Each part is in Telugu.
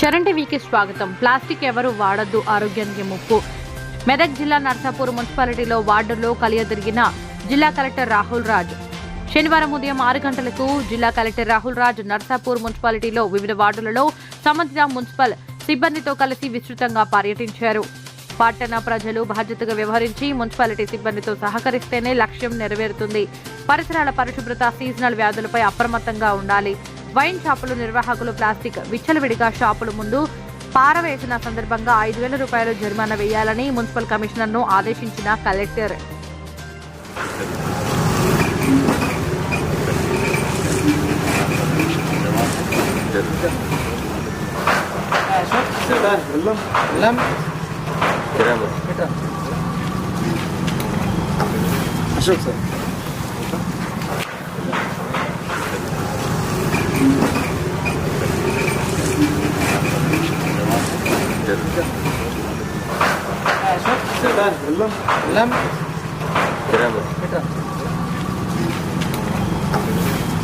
చరణ్ టీవీకి స్వాగతం. ప్లాస్టిక్ ఎవరు వాడొద్దు, ఆరోగ్యానికి ముప్పు. మెదక్ జిల్లా నర్సాపూర్ మున్సిపాలిటీలో వార్డుల్లో కలియదిరిగిన జిల్లా కలెక్టర్ రాహుల్ రాజ్. శనివారం ఉదయం 6 గంటలకు జిల్లా కలెక్టర్ రాహుల్ రాజ్ నర్సాపూర్ మున్సిపాలిటీలో వివిధ వార్డులలో సంబంధిత మున్సిపల్ సిబ్బందితో కలిసి విస్తృతంగా పర్యటించారు. పట్టణ ప్రజలు బాధ్యతగా వ్యవహరించి మున్సిపాలిటీ సిబ్బందితో సహకరిస్తేనే లక్ష్యం నెరవేరుతుంది. పరిసరాల పరిశుభ్రత, సీజనల్ వ్యాధులపై అప్రమత్తంగా ఉండాలి. వైన్ షాపులు నిర్వాహకులు ప్లాస్టిక్ విచ్చలవిడిగా షాపుల ముందు పారవేసిన సందర్భంగా 5,000 రూపాయలు జరిమానా వేయాలని మున్సిపల్ కమిషనర్ను ఆదేశించిన collector. Ashok sir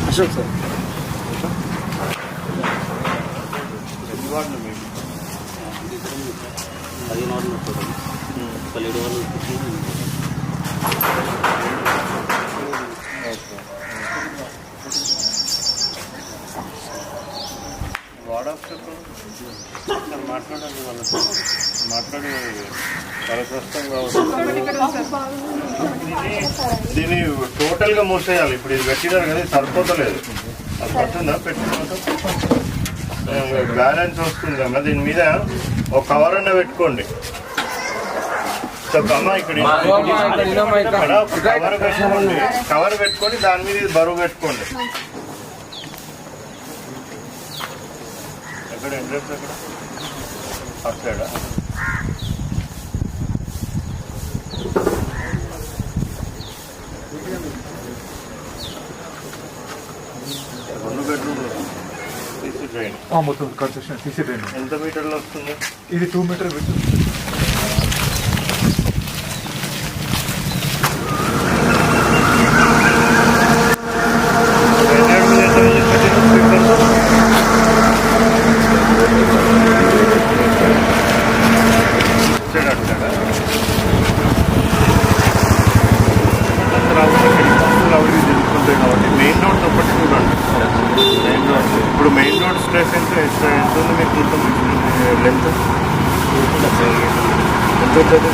Ashok sir మాట్లాడండి వాళ్ళతో మాట్లాడి వాళ్ళ కష్టంగా అవుతుంది. దీన్ని టోటల్గా మూసేయాలి. ఇప్పుడు ఇది పెట్టినారు కదా, సరిపోతలేదు. అది పడుతుందా పెట్టుకుంటాం బ్యాలెన్స్ వస్తుందమ్మా. దీని మీద ఒక కవర్ అన్న పెట్టుకోండి. అమ్మా ఇక్కడ ఒక కవర్ పెట్టుకోండి. కవర్ పెట్టుకొని దాని మీద బరువు పెట్టుకోండి. ఎక్కడ ఎంట్రెన్స్ ఎక్కడ అట్లా 2 బెడ్రూమ్లు సీసీ డ్రైన్ మొత్తం కన్స్ట్రక్షన్ సీసీ డ్రైన్ ఎంత మీటర్లు వస్తుంది? ఇది 2 మీటర్ విత్ ఇప్పుడు మెయిన్ రోడ్ స్ట్రెస్ ఎంత ఉంది మీకు? లెంత్ ఎంత ఉంటుంది?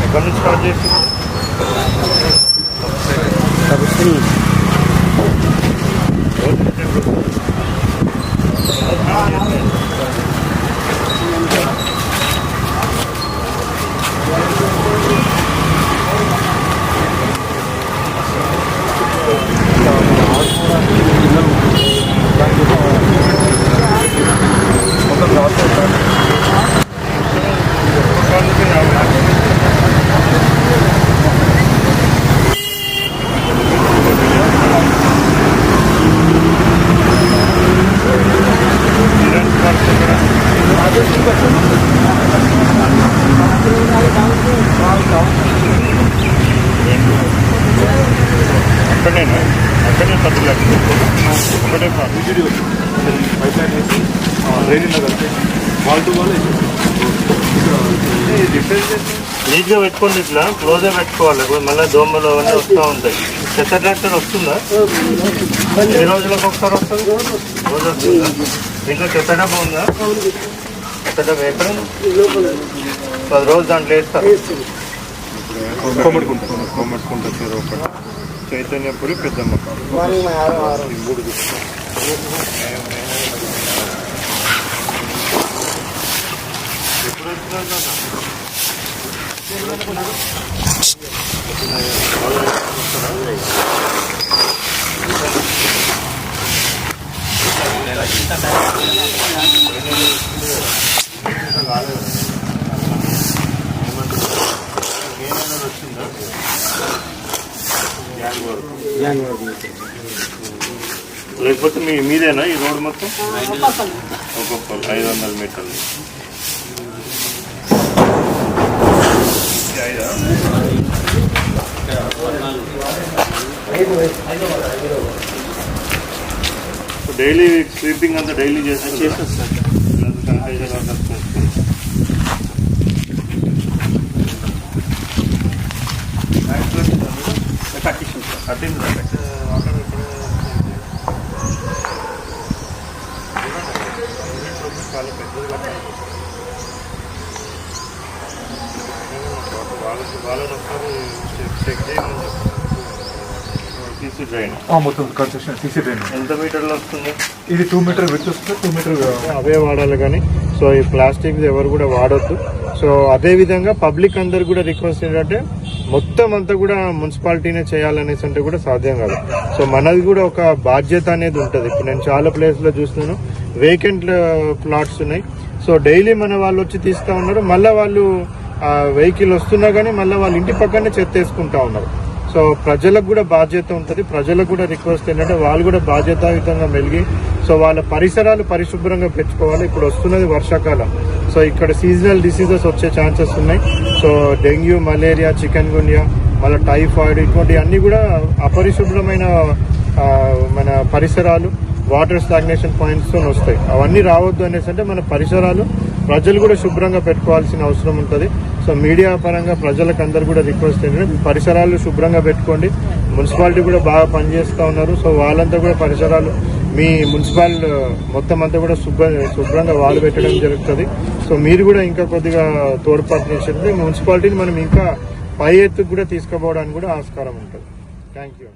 ఎక్కడి నుంచి స్టార్ట్ చేసి అక్కడేనా? అక్కడే 10 లక్షలు ఒకటే పైప్ లైన్ వేసి డ్రైనేజ్ కలిపి వాల్ టు వాల్ నీట్గా పెట్టుకోండి. ఇట్లా క్లోజ్గా పెట్టుకోవాలి. మళ్ళీ దోమలు అవన్నీ వస్తూ ఉంటాయి. చెత్త ట్రాక్టర్ వస్తుందా? ఎన్ని రోజులకు ఒకసారి వస్తుంది? రోజు వస్తుందా? ఇంకా చెత్త డబ్బా ఉందా? చెత్త డబ్బా ఎక్కడ? 10 రోజు దాంట్లో వేస్తారు. కొమ్మట్టుకుంటా చెరువు ఒకటి, చైతన్యపురి, పెద్దమ్మ ఈ 3 ఎప్పుడు వచ్చినా లేకపోతే మీదేనా ఈ రోడ్ మొత్తం? ఒక్కొక్క 500 మీటర్లు. డైలీ స్వీపింగ్ అంతా డైలీ చేస్తారు సార్. చాలా పెద్దదిగా వాళ్ళని ఒకసారి చెక్ చేయమని చెప్తాను. సీసీ డ్రైన్ మొత్తం కన్స్ట్రక్షన్ సీసీ డ్రైన్ ఎంత మీటర్లు వస్తుంది? ఇది 2 మీటర్ విడ్త్ వస్తుంది, 2 మీటర్ అవే వాడాలి కానీ సో ఈ ప్లాస్టిక్ ఎవరు కూడా వాడొద్దు. సో అదేవిధంగా పబ్లిక్ అందరు కూడా రిక్వెస్ట్ ఏంటంటే మొత్తం అంతా కూడా మున్సిపాలిటీనే చేయాలనేసి అంటే కూడా సాధ్యం కాదు. సో మనది కూడా ఒక బాధ్యత అనేది ఉంటుంది. ఇప్పుడు నేను చాలా ప్లేస్లో చూస్తున్నాను, వేకెంట్ ప్లాట్స్ ఉన్నాయి. సో డైలీ మన వాళ్ళు వచ్చి తీస్తూ ఉన్నారు, మళ్ళీ వాళ్ళు వెహికల్ వస్తున్నా కానీ మళ్ళీ వాళ్ళ ఇంటి పక్కనే చెత్త వేసుకుంటా ఉన్నారు. సో ప్రజలకు కూడా బాధ్యత ఉంటుంది. ప్రజలకు కూడా రిక్వెస్ట్ ఏంటంటే వాళ్ళు కూడా బాధ్యతాయుతంగా మెలిగి సో వాళ్ళ పరిసరాలు పరిశుభ్రంగా పెంచుకోవాలి. ఇప్పుడు వస్తున్నది వర్షాకాలం, సో ఇక్కడ సీజనల్ డిసీజెస్ వచ్చే ఛాన్సెస్ ఉన్నాయి. సో డెంగ్యూ, మలేరియా, చికెన్ గున్యా, మళ్ళీ టైఫాయిడ్ ఇటువంటి అన్నీ కూడా అపరిశుభ్రమైన మన పరిసరాలు, వాటర్ స్టాగ్నేషన్ పాయింట్స్ వస్తాయి. అవన్నీ రావద్దు అనేసి అంటే మన పరిసరాలు ప్రజలు కూడా శుభ్రంగా పెట్టుకోవాల్సిన అవసరం ఉంటుంది. సో మీడియా పరంగా ప్రజలకు అందరు కూడా రిక్వెస్ట్ ఏంటంటే పరిసరాలు శుభ్రంగా పెట్టుకోండి. మున్సిపాలిటీ కూడా బాగా పనిచేస్తూ ఉన్నారు. సో వాళ్ళంతా కూడా పరిసరాలు మీ మున్సిపల్ మొత్తం అంతా కూడా శుభ్రంగా వాళ్ళు పెట్టడం జరుగుతుంది. సో మీరు కూడా ఇంకా కొద్దిగా తోడ్పాటు మున్సిపాలిటీని మనం ఇంకా పై ఎత్తుకు కూడా తీసుకుపోవడానికి కూడా ఆస్కారం ఉంటుంది. Thank you.